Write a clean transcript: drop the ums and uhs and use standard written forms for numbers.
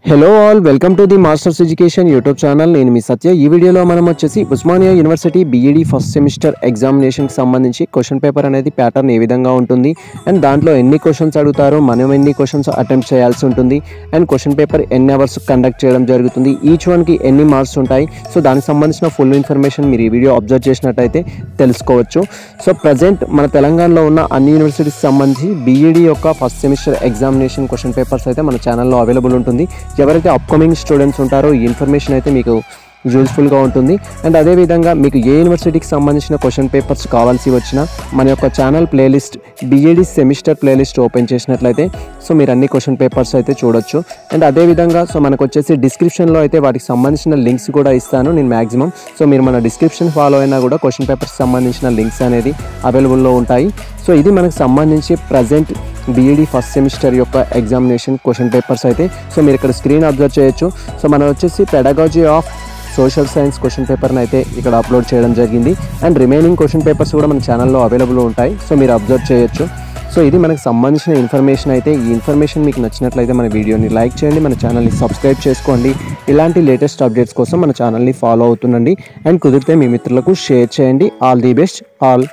Hello all welcome to the masters education YouTube channel. నేను మీ సత్య. ఈ వీడియోలో మనం వచ్చేసి Osmania university BEd first semester ఎగ్జామినేషన్కి సంబంధించి క్వశ్చన్ పేపర్ అనేది ప్యాటర్న్ ఏ విధంగా ఉంటుంది అండ్ దాంట్లో ఎన్ని క్వశ్చన్స్ అడుగుతారో మనం ఎన్ని క్వశ్చన్స్ అటెంప్ట్ చేయాల్సి ఉంటుంది అండ్ క్వశ్చన్ పేపర్ ఎన్ని అవర్స్ కండక్ట్ చేయడం జరుగుతుంది, ఈచ్ వన్కి ఎన్ని మార్క్స్ ఉంటాయి. సో దానికి సంబంధించిన ఫుల్ ఇన్ఫర్మేషన్ మీరు ఈ వీడియో అబ్జర్వ్ చేసినట్టయితే తెలుసుకోవచ్చు. సో ప్రజెంట్ మన తెలంగాణలో ఉన్న అన్ని యూనివర్సిటీకి సంబంధించి బీఈడి యొక్క first semester examination question papers అయితే మన ఛానల్లో అవైలబుల్ ఉంటుంది. ఎవరైతే అప్కమింగ్ స్టూడెంట్స్ ఉంటారో ఈ ఇన్ఫర్మేషన్ అయితే మీకు యూజ్ఫుల్గా ఉంటుంది. అండ్ అదేవిధంగా మీకు ఏ యూనివర్సిటీకి సంబంధించిన క్వశ్చన్ పేపర్స్ కావాల్సి వచ్చినా మన యొక్క channel playlist BEd semester playlist open చేసినట్లయితే సో మీరు అన్ని క్వశ్చన్ పేపర్స్ అయితే చూడొచ్చు. అండ్ అదేవిధంగా సో మనకు వచ్చేసి డిస్క్రిప్షన్లో అయితే వాటికి సంబంధించిన లింక్స్ కూడా ఇస్తాను నేను మ్యాక్సిమం. సో మీరు మన డిస్క్రిప్షన్ ఫాలో అయినా కూడా క్వశ్చన్ పేపర్స్ సంబంధించిన లింక్స్ అనేది అవైలబుల్లో ఉంటాయి. సో ఇది మనకు సంబంధించి ప్రజెంట్ బీఈడి ఫస్ట్ సెమిస్టర్ యొక్క ఎగ్జామినేషన్ క్వశ్చన్ పేపర్స్ అయితే సో మీరు ఇక్కడ స్క్రీన్ అబ్జర్వ్ చేయొచ్చు. సో మనం వచ్చేసి pedagogy of social science question పేపర్ని అయితే ఇక్కడ అప్లోడ్ చేయడం జరిగింది. అండ్ రిమైనింగ్ క్వశ్చన్ పేపర్స్ కూడా మన ఛానల్లో అవైలబుల్ ఉంటాయి. సో మీరు అబ్జర్వ్ చేయొచ్చు. సో ఇది మనకు సంబంధించిన ఇన్ఫర్మేషన్ అయితే. ఈ ఇన్ఫర్మేషన్ మీకు నచ్చినట్లయితే మన వీడియోని లైక్ చేయండి, మన ఛానల్ని సబ్స్క్రైబ్ చేసుకోండి. ఇలాంటి లేటెస్ట్ అప్డేట్స్ కోసం మన ఛానల్ని ఫాలో అవుతుండండి. అండ్ కుదిరితే మీ మిత్రులకు షేర్ చేయండి. All the best all.